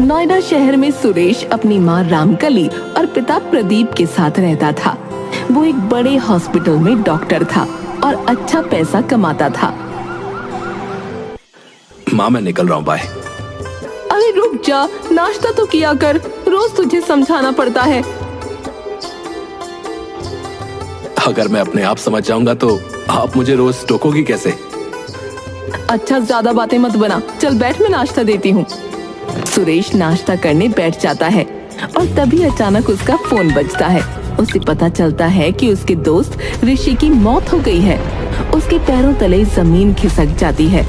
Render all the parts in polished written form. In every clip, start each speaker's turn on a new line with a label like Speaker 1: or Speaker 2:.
Speaker 1: नोएडा शहर में सुरेश अपनी माँ रामकली और पिता प्रदीप के साथ रहता था। वो एक बड़े हॉस्पिटल में डॉक्टर था और अच्छा पैसा कमाता था।
Speaker 2: माँ मैं निकल रहा हूँ, बाय।
Speaker 1: अरे रुक जा, नाश्ता तो किया कर, रोज तुझे समझाना पड़ता है।
Speaker 2: अगर मैं अपने आप समझ जाऊंगा तो आप मुझे रोज टोकोगी कैसे?
Speaker 1: अच्छा ज्यादा बातें मत बना, चल बैठ, मैं नाश्ता देती हूँ। सुरेश नाश्ता करने बैठ जाता है और तभी अचानक उसका फोन बजता है। उसे पता चलता है कि उसके दोस्त ऋषि की मौत हो गई है। उसके पैरों तले जमीन खिसक जाती है।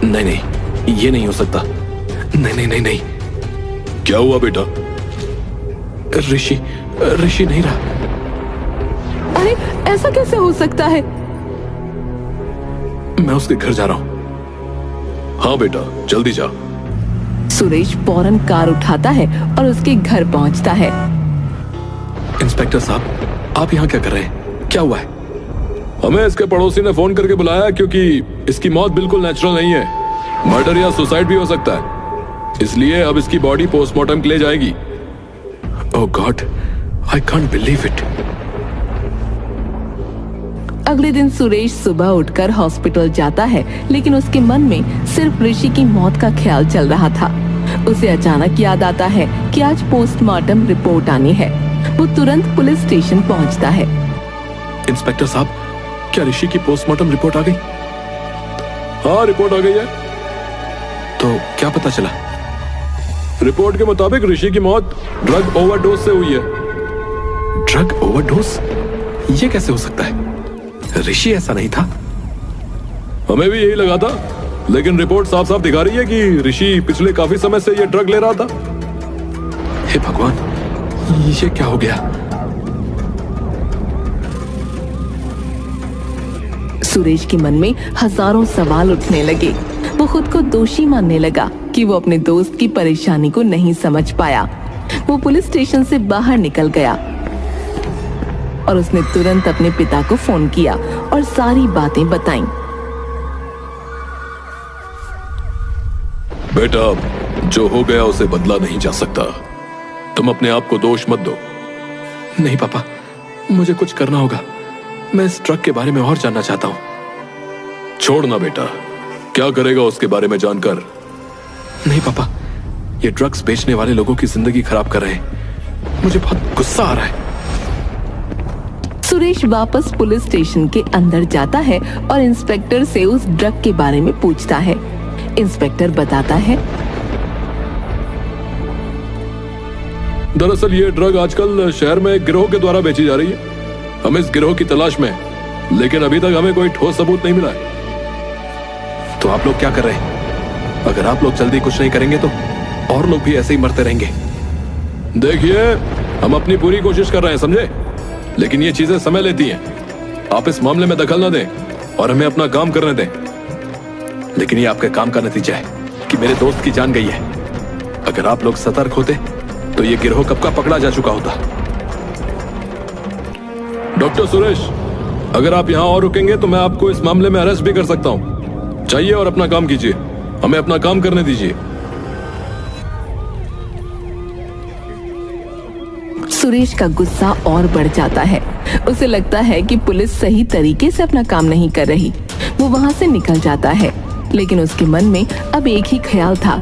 Speaker 2: नहीं नहीं, ये नहीं हो सकता। नहीं नहीं नहीं नहीं। क्या हुआ बेटा? ऋषि नहीं रहा।
Speaker 1: अरे ऐसा कैसे हो सकता है?
Speaker 2: मैं उसके घर जा रहा हूँ। हाँ बेटा, जल्दी जा।
Speaker 1: सुरेश फौरन कार उठाता है और उसके घर पहुंचता है।
Speaker 2: इंस्पेक्टर साहब, आप यहाँ क्या कर रहे हैं? क्या हुआ है? हमें इसके पड़ोसी ने फोन करके बुलाया क्योंकि इसकी मौत बिल्कुल नेचुरल नहीं है। मर्डर या सुसाइड भी हो सकता है, इसलिए अब इसकी बॉडी पोस्टमार्टम के लिए जाएगी। Oh God, I can't believe it.
Speaker 1: अगले दिन सुरेश सुबह उठकर हॉस्पिटल जाता है, लेकिन उसके मन में सिर्फ ऋषि की मौत का ख्याल चल रहा था। उसे अचानक याद आता है कि आज पोस्टमार्टम रिपोर्ट आनी है। वो तुरंत पुलिस स्टेशन पहुंचता है।
Speaker 2: इंस्पेक्टर साहब, क्या ऋषि की पोस्टमार्टम रिपोर्ट आ गई? हाँ, रिपोर्ट आ गई है। तो क्या पता चला? रिपोर्ट के मुताबिक ऋषि की मौत ड्रग ओवरडोज से हुई है। Drug overdose? ये कैसे हो सकता है? ऋषि ऐसा नहीं था। हमें भी यही लगा था, लेकिन रिपोर्ट साफ साफ दिखा रही है कि ऋषि पिछले काफी समय से ये ड्रग ले रहा था। हे भगवान, ये क्या हो गया?
Speaker 1: सुरेश के मन में हजारों सवाल उठने लगे। वो खुद को दोषी मानने लगा कि वो अपने दोस्त की परेशानी को नहीं समझ पाया। वो पुलिस स्टेशन से बाहर निकल गया और उसने तुरंत अपने पिता को फोन किया और सारी बातें बताईं।
Speaker 2: बेटा, जो हो गया उसे बदला नहीं जा सकता। तुम अपने आप को दोष मत दो। नहीं पापा, मुझे कुछ करना होगा। मैं इस ट्रक के बारे में और जानना चाहता हूँ। छोड़ना बेटा, क्या करेगा उसके बारे में जानकर? नहीं पापा, ये ड्रग्स बेचने वाले लोगों की जिंदगी खराब कर रहे हैं। मुझे बहुत गुस्सा आ रहा है।
Speaker 1: सुरेश वापस पुलिस स्टेशन के अंदर जाता है और इंस्पेक्टर से उस ड्रग के बारे में पूछता है। इंस्पेक्टर बताता है,
Speaker 2: दरअसल ये ड्रग आजकल शहर में एक गिरोह के द्वारा बेची जा रही है। हम इस गिरोह की तलाश में हैं, लेकिन अभी तक हमें कोई ठोस सबूत नहीं मिला है। तो आप लोग क्या कर रहे हैं? अगर आप लोग जल्दी कुछ नहीं करेंगे तो और लोग भी ऐसे ही मरते रहेंगे। देखिए, हम अपनी पूरी कोशिश कर रहे हैं, समझे? लेकिन ये चीजें समय लेती हैं। आप इस मामले में दखल न दें और हमें अपना काम करने दें। लेकिन ये आपके काम का नतीजा है कि मेरे दोस्त की जान गई है। अगर आप लोग सतर्क होते तो ये गिरोह कब का पकड़ा जा चुका होता। डॉक्टर सुरेश, अगर आप यहाँ और रुकेंगे तो मैं आपको इस मामले में अरेस्ट भी कर सकता हूँ। जाइए और अपना काम कीजिए, हमें अपना काम करने दीजिए।
Speaker 1: सुरेश का गुस्सा और बढ़ जाता है। उसे लगता है कि पुलिस सही तरीके से अपना काम नहीं कर रही। वो वहाँ से निकल जाता है, लेकिन उसके मन में अब एक ही ख्याल था,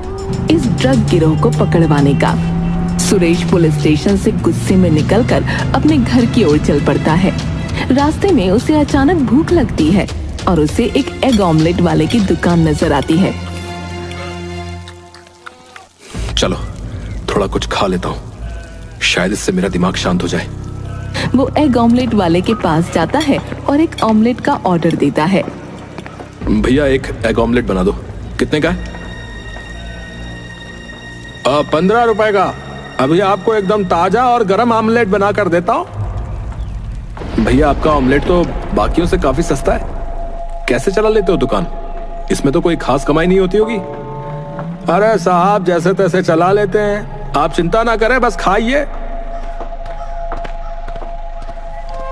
Speaker 1: इस ड्रग गिरोह को पकड़वाने का। सुरेश पुलिस स्टेशन से गुस्से में निकलकर अपने घर की ओर चल पड़ता है। रास्ते में उसे अचानक भूख लगती है और उसे एक एग ऑमलेट वाले की दुकान नजर आती है।
Speaker 2: चलो थोड़ा कुछ खा लेता हूँ, शायद इससे मेरा दिमाग शांत हो जाए।
Speaker 1: वो एग ऑमलेट वाले के पास जाता है और एक ऑमलेट का ऑर्डर देता है।
Speaker 2: भैया एक एग ऑमलेट बना दो। कितने का है?
Speaker 3: 15 रुपए का। अभी आपको एकदम ताजा और गर्म ऑमलेट बना कर देता हूँ।
Speaker 2: भैया आपका ऑमलेट तो बाकियों से काफी सस्ता है, कैसे चला लेते हो दुकान? इसमें तो कोई खास कमाई नहीं होती होगी।
Speaker 3: अरे साहब, जैसे तैसे चला लेते हैं, आप चिंता ना करें, बस खाइए।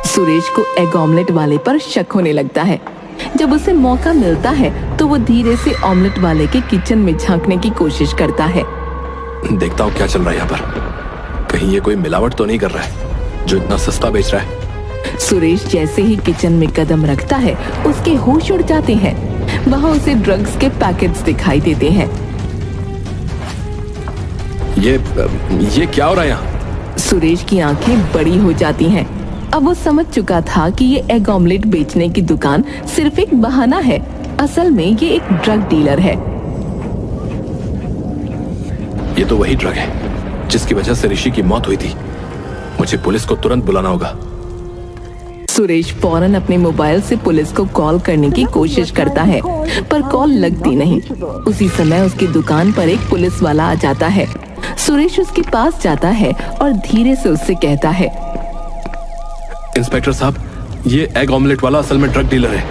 Speaker 1: सुरेश को एग ऑमलेट वाले पर शक होने लगता है। जब उसे मौका मिलता है तो वो धीरे से ऑमलेट वाले के किचन में झांकने की कोशिश करता है।
Speaker 2: देखता हूँ क्या चल रहा है यहाँ पर। कहीं ये कोई मिलावट तो नहीं कर रहा है जो इतना सस्ता बेच रहा है।
Speaker 1: सुरेश जैसे ही किचन में कदम रखता है उसके होश उड़ जाते हैं। वहाँ उसे ड्रग्स के पैकेट्स दिखाई देते हैं।
Speaker 2: ये क्या हो रहा है यहाँ?
Speaker 1: सुरेश की आंखें बड़ी हो जाती हैं। अब वो समझ चुका था कि ये एग ऑमलेट बेचने की दुकान सिर्फ एक बहाना है। असल में ये एक ड्रग डीलर है।
Speaker 2: ये तो वही ड्रग है जिसकी वजह से ऋषि की मौत हुई थी। मुझे पुलिस को तुरंत बुलाना होगा।
Speaker 1: सुरेश फौरन अपने मोबाइल से पुलिस को कॉल करने की कोशिश करता है, पर कॉल लगती नहीं। उसी समय उसकी दुकान पर एक पुलिस वाला आ जाता है। सुरेश उसके पास जाता है और धीरे से उससे कहता है,
Speaker 2: इंस्पेक्टर साहब, ये एग ऑमलेट वाला असल में ड्रग डीलर है।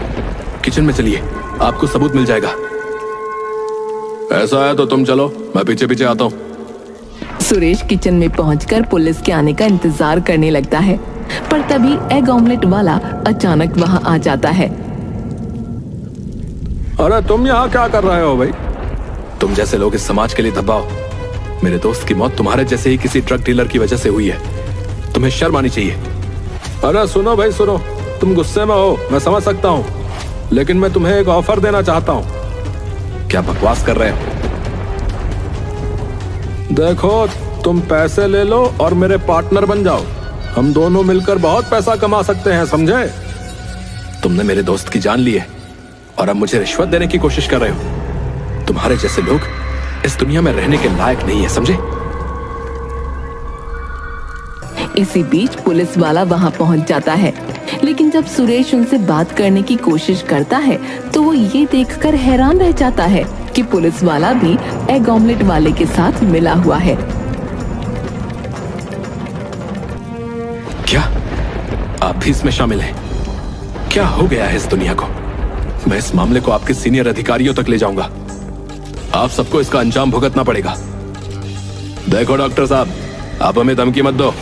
Speaker 2: किचन में चलिए, आपको सबूत मिल जाएगा। ऐसा है तो तुम चलो, मैं पीछे पीछे आता हूँ।
Speaker 1: सुरेश किचन में पहुंचकर पुलिस के आने का इंतजार करने लगता है, पर तभी एग ऑमलेट वाला अचानक वहां आ जाता है।
Speaker 3: अरे तुम यहाँ क्या कर रहे हो भाई?
Speaker 2: तुम जैसे लोग इस समाज के लिए दबाओ। मेरे दोस्त की मौत तुम्हारे जैसे ही किसी ड्रग डीलर की वजह से हुई है। तुम्हें शर्म आनी चाहिए।
Speaker 3: अरे सुनो भाई सुनो, तुम गुस्से में हो, मैं समझ सकता हूँ, लेकिन मैं तुम्हें एक ऑफर देना चाहता हूँ।
Speaker 2: क्या बकवास कर रहे हो?
Speaker 3: देखो, तुम पैसे ले लो और मेरे पार्टनर बन जाओ। हम दोनों मिलकर बहुत पैसा कमा सकते हैं, समझे?
Speaker 2: तुमने मेरे दोस्त की जान ली है और अब मुझे रिश्वत देने की कोशिश कर रहे हो। तुम्हारे जैसे लोग इस दुनिया में रहने के लायक नहीं है, समझे?
Speaker 1: इसी बीच पुलिस वाला वहां पहुंच जाता है, लेकिन जब सुरेश उनसे बात करने की कोशिश करता है तो वो ये देखकर हैरान रह जाता है कि पुलिस वाला भी एग ऑमलेट वाले के साथ मिला हुआ है।
Speaker 2: क्या आप भी इसमें शामिल हैं? क्या हो गया है इस दुनिया को? मैं इस मामले को आपके सीनियर अधिकारियों तक ले जाऊंगा। आप सबको इसका अंजाम भुगतना पड़ेगा। देखो डॉक्टर साहब, आप हमें धमकी मत दो,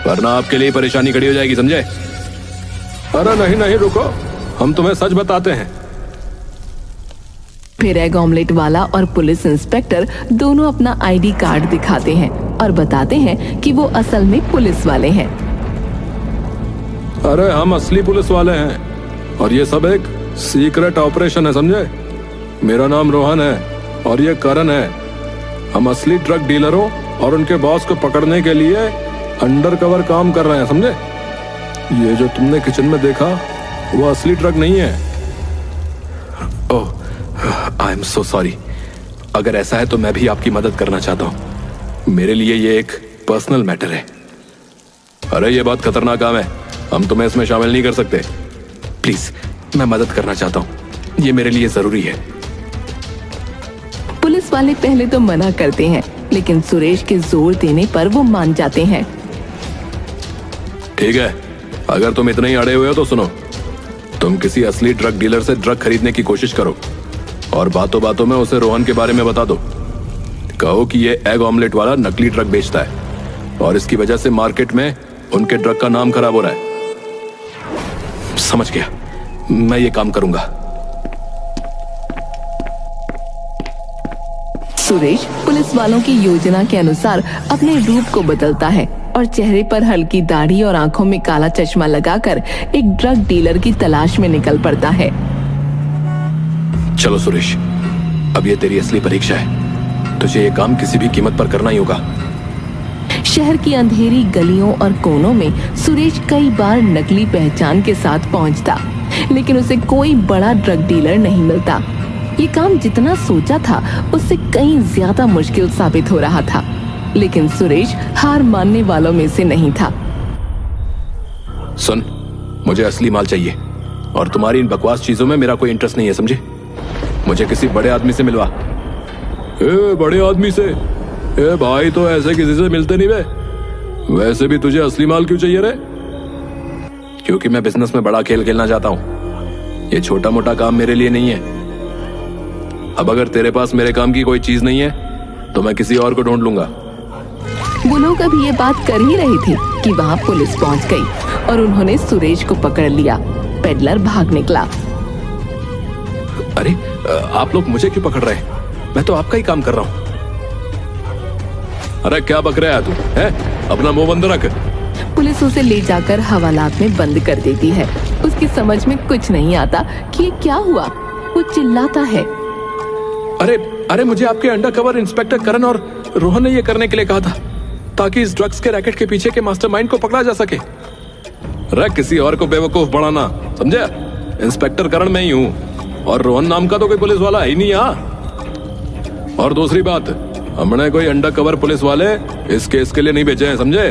Speaker 2: वरना आपके लिए परेशानी खड़ी हो जाएगी, समझे?
Speaker 3: अरे नहीं नहीं, रुको, हम तुम्हें सच बताते हैं।
Speaker 1: फिर एग ऑमलेट वाला और पुलिस इंस्पेक्टर दोनों अपना आईडी कार्ड दिखाते हैं और बताते हैं कि वो असल में पुलिस वाले हैं।
Speaker 3: अरे हम असली पुलिस वाले हैं और ये सब एक सीक्रेट ऑपरेशन है, समझे? मेरा नाम रोहन है और ये करण है। हम असली ड्रग डीलरों और उनके बॉस को पकड़ने के लिए अंडर कवर काम कर रहे हैं, समझे? ये जो तुमने किचन में देखा वो असली ड्रग नहीं है।
Speaker 2: ओह, आई एम सो सॉरी। अगर ऐसा है तो मैं भी आपकी मदद करना चाहता हूँ। मेरे लिए ये एक पर्सनल मैटर है। अरे ये बहुत खतरनाक काम है, हम तुम्हें इसमें शामिल नहीं कर सकते। प्लीज, मैं मदद करना चाहता हूँ, ये मेरे लिए जरूरी है।
Speaker 1: पुलिस वाले पहले तो मना करते हैं, लेकिन सुरेश के जोर देने पर वो मान जाते हैं।
Speaker 2: ठीक है, अगर तुम इतने ही अड़े हुए हो तो सुनो, तुम किसी असली ड्रग डीलर से ड्रग खरीदने की कोशिश करो और बातों बातों में उसे रोहन के बारे में बता दो। कहो कि ये एग ऑमलेट वाला नकली ड्रग बेचता है और इसकी वजह से मार्केट में उनके ड्रग का नाम खराब हो रहा है। समझ गया, मैं ये काम करूंगा।
Speaker 1: सुरेश पुलिस वालों की योजना के अनुसार अपने रूप को बदलता है और चेहरे पर हल्की दाढ़ी और आंखों में काला चश्मा लगाकर एक ड्रग डीलर की तलाश में निकल पड़ता है।
Speaker 2: चलो सुरेश, अब ये तेरी असली परीक्षा है। तुझे ये काम किसी भी कीमत पर करना ही होगा।
Speaker 1: शहर की अंधेरी गलियों और कोनों में सुरेश कई बार नकली पहचान के साथ पहुंचता, लेकिन उसे कोई बड़ा ड्रग डीलर नहीं मिलता। ये काम जितना सोचा था उससे कहीं ज्यादा मुश्किल साबित हो रहा था, लेकिन सुरेश हार मानने वालों में से नहीं था।
Speaker 2: सुन, मुझे असली माल चाहिए और तुम्हारी इन बकवास चीजों में मेरा कोई इंटरेस्ट नहीं है, समझे? मुझे किसी बड़े आदमी से मिलवा।
Speaker 3: बड़े आदमी से? भाई तो ऐसे किसी से मिलते नहीं बे। वैसे भी तुझे असली माल क्यों चाहिए रे?
Speaker 2: क्योंकि मैं बिजनेस में बड़ा खेल खेलना चाहता हूँ। ये छोटा मोटा काम मेरे लिए नहीं है। अब अगर तेरे पास मेरे काम की कोई चीज नहीं है तो मैं किसी और को ढूंढ लूंगा।
Speaker 1: वो लोग अभी ये बात कर ही रही थी कि वहाँ पुलिस पहुँच गई और उन्होंने सुरेश को पकड़ लिया। पेडलर भाग निकला।
Speaker 2: अरे आप लोग मुझे क्यों पकड़ रहे हैं? मैं तो आपका ही काम कर रहा हूं। अरे क्या बक रहा है तू? है अपना मुंह बंद रख।
Speaker 1: पुलिस उसे ले जाकर हवालात में बंद कर देती है। उसकी समझ में कुछ नहीं आता कि ये क्या हुआ। वो चिल्लाता है,
Speaker 2: अरे अरे मुझे आपके अंडरकवर इंस्पेक्टर करण और रोहन ने ये करने के लिए कहा था ताकि इस ड्रग्स के रैकेट के पीछे के मास्टरमाइंड को पकड़ा जा सके। अरे किसी और को बेवकूफ बनाना, समझे? इंस्पेक्टर करण मैं ही हूँ और रोहन नाम का तो कोई पुलिस वाला है ही नहीं यहाँ। और दूसरी बात, हमने कोई अंडरकवर पुलिस वाले इस केस के लिए नहीं भेजे हैं, समझे?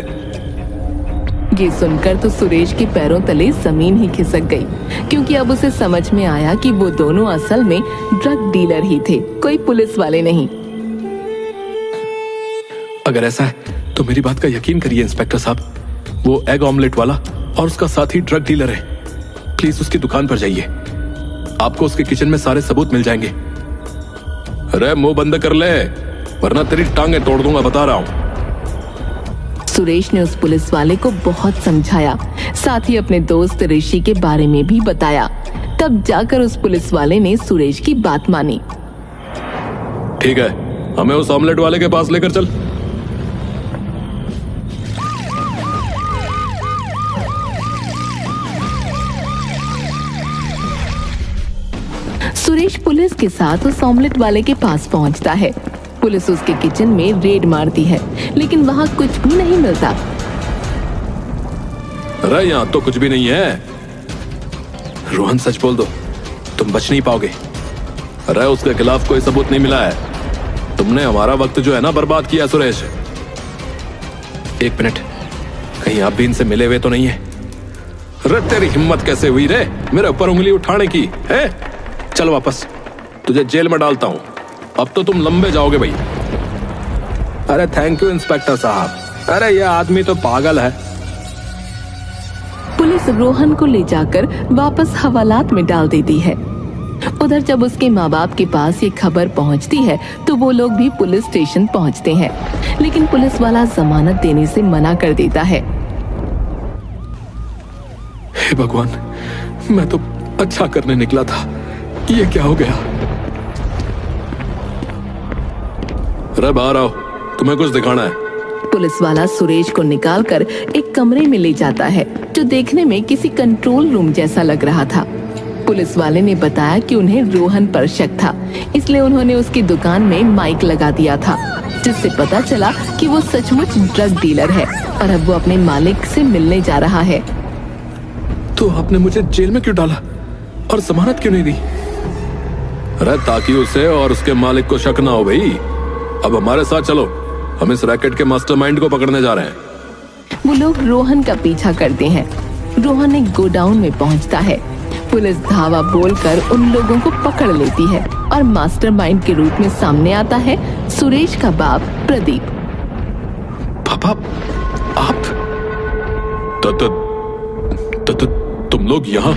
Speaker 1: ये सुनकर तो सुरेश के पैरों तले जमीन ही खिसक गई, क्योंकि अब उसे समझ में आया कि वो दोनों असल में ड्रग डीलर ही थे, कोई पुलिस वाले नहीं।
Speaker 2: अगर ऐसा है तो मेरी बात का यकीन करिए इंस्पेक्टर साहब, वो एग ऑमलेट वाला और उसका साथी ड्रग डीलर है। प्लीज उसकी दुकान पर जाइए, आपको उसके किचन में सारे सबूत मिल जाएंगे। अरे मुंह बंद कर ले, वरना तेरी टांगे तोड़ दूंगा, बता रहा हूं।
Speaker 1: सुरेश ने उस पुलिस वाले को बहुत समझाया, साथ ही अपने दोस्त ऋषि के बारे में भी बताया। तब जाकर उस पुलिस वाले ने सुरेश की बात मानी।
Speaker 2: ठीक है, हमें उस ऑमलेट वाले के पास लेकर चल।
Speaker 1: सुरेश पुलिस के साथ उस ऑमलेट वाले के पास पहुंचता है। पुलिस उसके किचन में रेड मारती है, लेकिन वहां कुछ भी नहीं मिलता।
Speaker 2: अरे यहाँ तो कुछ भी नहीं है। रोहन सच बोल दो, तुम बच नहीं पाओगे। अरे उसके खिलाफ कोई सबूत नहीं मिला है। तुमने हमारा वक्त जो है ना बर्बाद किया सुरेश। एक मिनट, कहीं आप भी इनसे मिले हुए तो नहीं है? अरे तेरी हिम्मत कैसे हुई रे मेरे ऊपर उंगली उठाने की है? चल वापस, तुझे जेल में डालता हूं। अब तो तुम लंबे जाओगे भाई। अरे थैंक यू इंस्पेक्टर साहब। अरे ये आदमी तो पागल है।
Speaker 1: पुलिस रोहन को ले जाकर वापस हवालात में डाल देती है। उधर जब उसके माँ बाप के पास ये खबर पहुंचती है तो वो लोग भी पुलिस स्टेशन पहुंचते हैं, लेकिन पुलिस वाला जमानत देने से मना कर देता है।
Speaker 2: हे भगवान, मैं तो अच्छा करने निकला था, ये क्या हो गया? अरे बाहर आओ, तुम्हें कुछ दिखाना है।
Speaker 1: पुलिस वाला सुरेश को निकालकर एक कमरे में ले जाता है, जो देखने में किसी कंट्रोल रूम जैसा लग रहा था। पुलिस वाले ने बताया कि उन्हें रोहन पर शक था, इसलिए उन्होंने उसकी दुकान में माइक लगा दिया था, जिससे पता चला कि वो सचमुच ड्रग डीलर है और अब वो अपने मालिक से मिलने जा रहा है।
Speaker 2: तो आपने मुझे जेल में क्यों डाला और जमानत क्यों नहीं दी? अरे ताकि उसे और उसके मालिक को शक ना हो भाई। अब हमारे साथ चलो, हम इस रैकेट के मास्टरमाइंड को पकड़ने जा रहे हैं।
Speaker 1: वो लोग रोहन का पीछा करते हैं। रोहन एक गोडाउन में पहुंचता है। पुलिस धावा बोलकर उन लोगों को पकड़ लेती है और मास्टरमाइंड के रूप में सामने आता है सुरेश का बाप प्रदीप।
Speaker 2: पापा, आप तुम लोग यहाँ?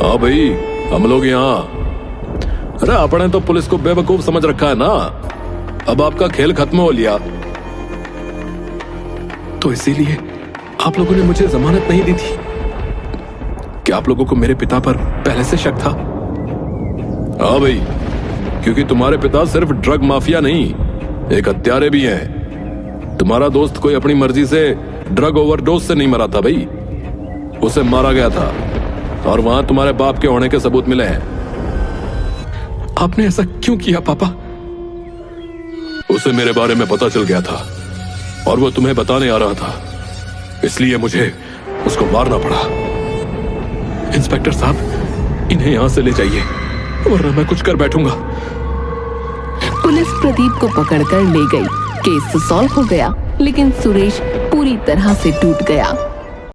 Speaker 2: हाँ भाई, हम लोग यहाँ। अरे आपने तो पुलिस को बेवकूफ समझ रखा है ना, अब आपका खेल खत्म हो लिया। तो इसीलिए आप लोगों ने मुझे जमानत नहीं दी थी? क्या आप लोगों को मेरे पिता पर पहले से शक था? हाँ भाई, क्योंकि तुम्हारे पिता सिर्फ ड्रग माफिया नहीं, एक हत्यारे भी हैं। तुम्हारा दोस्त कोई अपनी मर्जी से ड्रग ओवरडोज से नहीं मरा था भाई, उसे मारा गया था और वहां तुम्हारे बाप के होने के सबूत मिले हैं। आपने ऐसा क्यों किया पापा? उसे मेरे बारे में पता चल गया था और वो तुम्हें बताने आ रहा था, इसलिए मुझे उसको मारना पड़ा। इंस्पेक्टर साहब, इन्हें यहां से ले जाइए, वरना मैं कुछ कर बैठूंगा।
Speaker 1: पुलिस प्रदीप को पकड़कर ले गई। केस तो सॉल्व हो गया, लेकिन सुरेश पूरी तरह से टूट गया।